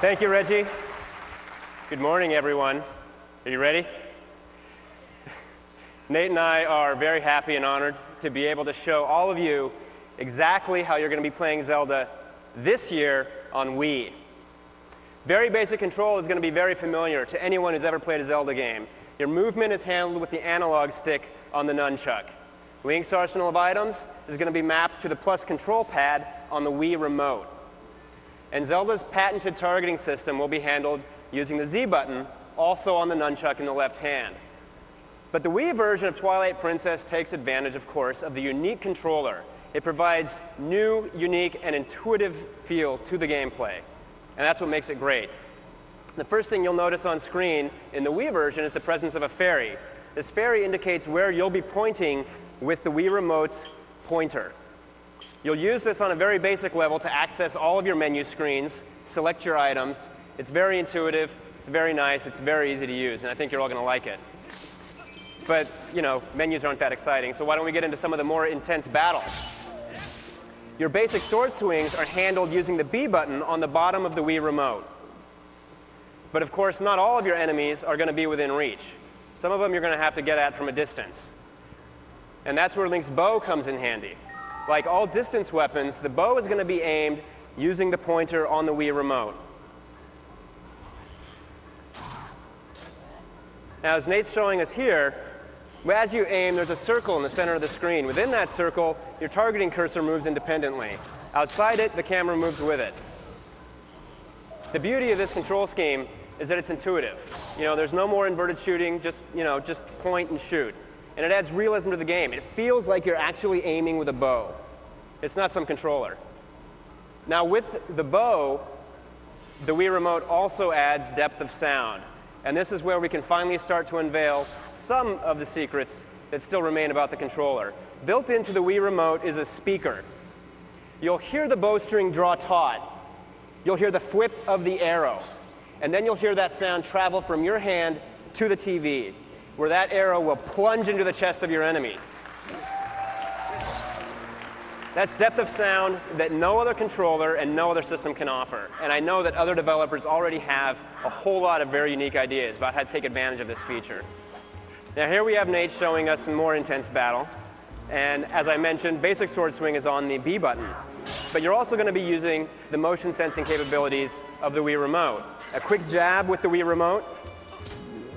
Thank you, Reggie. Good morning, everyone. Are you ready? Nate and I are very happy and honored to be able to show all of you exactly how you're going to be playing Zelda this year on Wii. Very basic control is going to be very familiar to anyone who's ever played a Zelda game. Your movement is handled with the analog stick on the nunchuck. Link's arsenal of items is going to be mapped to the plus control pad on the Wii remote. And Zelda's patented targeting system will be handled using the Z button, also on the nunchuck in the left hand. But the Wii version of Twilight Princess takes advantage, of course, of the unique controller. It provides new, unique, and intuitive feel to the gameplay. And that's what makes it great. The first thing you'll notice on screen in the Wii version is the presence of a fairy. This fairy indicates where you'll be pointing with the Wii remote's pointer. You'll use this on a very basic level to access all of your menu screens, select your items. It's very intuitive, it's very nice, it's very easy to use, and I think you're all going to like it. But, you know, menus aren't that exciting, so why don't we get into some of the more intense battles? Your basic sword swings are handled using the B button on the bottom of the Wii remote. But of course, not all of your enemies are going to be within reach. Some of them you're going to have to get at from a distance. And that's where Link's bow comes in handy. Like all distance weapons, the bow is going to be aimed using the pointer on the Wii remote. Now, as Nate's showing us here, as you aim, there's a circle in the center of the screen. Within that circle, your targeting cursor moves independently. Outside it, the camera moves with it. The beauty of this control scheme is that it's intuitive. You know, there's no more inverted shooting, just point and shoot. And it adds realism to the game. It feels like you're actually aiming with a bow. It's not some controller. Now, with the bow, the Wii remote also adds depth of sound. And this is where we can finally start to unveil some of the secrets that still remain about the controller. Built into the Wii remote is a speaker. You'll hear the bowstring draw taut. You'll hear the flip of the arrow. And then you'll hear that sound travel from your hand to the TV, where that arrow will plunge into the chest of your enemy. That's depth of sound that no other controller and no other system can offer. And I know that other developers already have a whole lot of very unique ideas about how to take advantage of this feature. Now here we have Nate showing us some more intense battle. And as I mentioned, basic sword swing is on the B button. But you're also going to be using the motion sensing capabilities of the Wii remote. A quick jab with the Wii remote,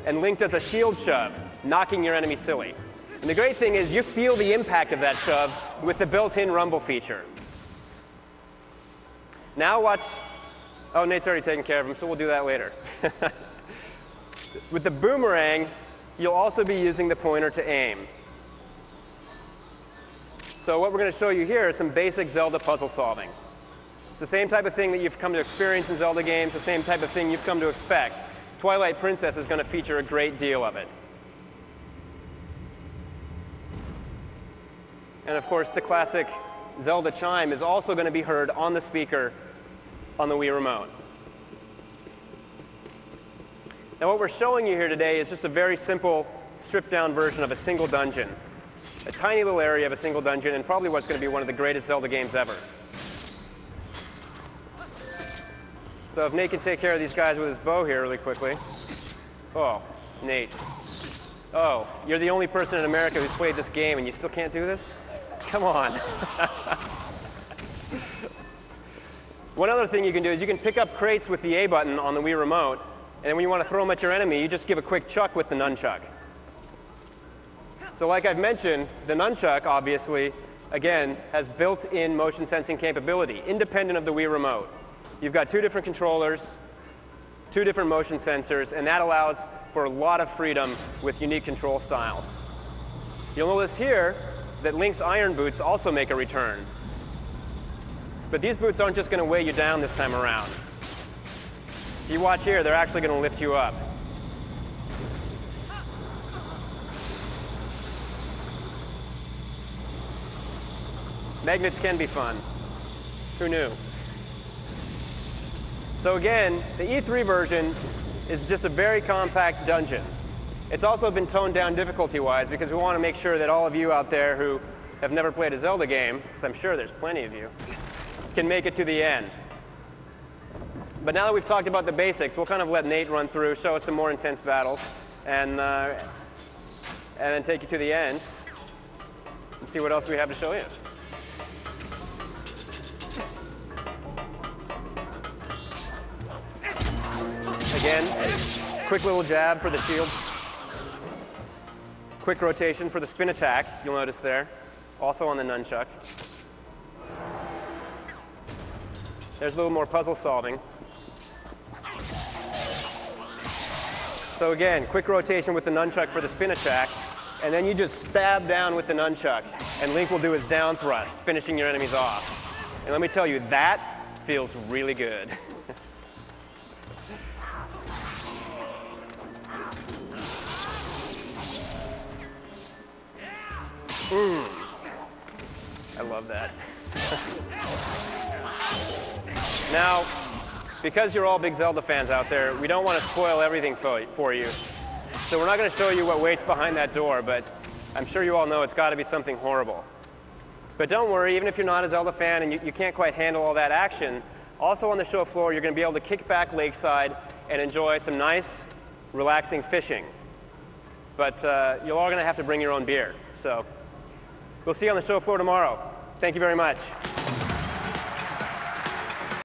and Link does a shield shove, knocking your enemy silly. And the great thing is you feel the impact of that shove with the built-in rumble feature. Now watch. Oh, Nate's already taken care of him, so we'll do that later. With the boomerang, you'll also be using the pointer to aim. So what we're going to show you here is some basic Zelda puzzle solving. It's the same type of thing that you've come to experience in Zelda games, the same type of thing you've come to expect. Twilight Princess is going to feature a great deal of it. And of course, the classic Zelda chime is also going to be heard on the speaker on the Wii remote. Now what we're showing you here today is just a very simple, stripped-down version of a single dungeon. A tiny little area of a single dungeon, and probably what's going to be one of the greatest Zelda games ever. So if Nate can take care of these guys with his bow here really quickly. Oh, Nate. Oh, you're the only person in America who's played this game and you still can't do this? Come on. One other thing you can do is you can pick up crates with the A button on the Wii remote, and then when you want to throw them at your enemy, you just give a quick chuck with the nunchuck. So like I've mentioned, the nunchuck, obviously, again, has built-in motion sensing capability, independent of the Wii remote. You've got two different controllers, two different motion sensors, and that allows for a lot of freedom with unique control styles. You'll notice here that Link's iron boots also make a return. But these boots aren't just going to weigh you down this time around. If you watch here, they're actually going to lift you up. Magnets can be fun. Who knew? So again, the E3 version is just a very compact dungeon. It's also been toned down difficulty-wise because we want to make sure that all of you out there who have never played a Zelda game, because I'm sure there's plenty of you, can make it to the end. But now that we've talked about the basics, we'll kind of let Nate run through, show us some more intense battles, and then take you to the end and see what else we have to show you. Again, quick little jab for the shield. Quick rotation for the spin attack, you'll notice there. Also on the nunchuck. There's a little more puzzle solving. So again, quick rotation with the nunchuck for the spin attack, and then you just stab down with the nunchuck, and Link will do his down thrust, finishing your enemies off. And let me tell you, that feels really good. I love that. Now, because you're all big Zelda fans out there, we don't want to spoil everything for you. So we're not going to show you what waits behind that door, but I'm sure you all know it's got to be something horrible. But don't worry, even if you're not a Zelda fan and you can't quite handle all that action, also on the show floor, you're going to be able to kick back lakeside and enjoy some nice, relaxing fishing. But you're all going to have to bring your own beer. So we'll see you on the show floor tomorrow. Thank you very much.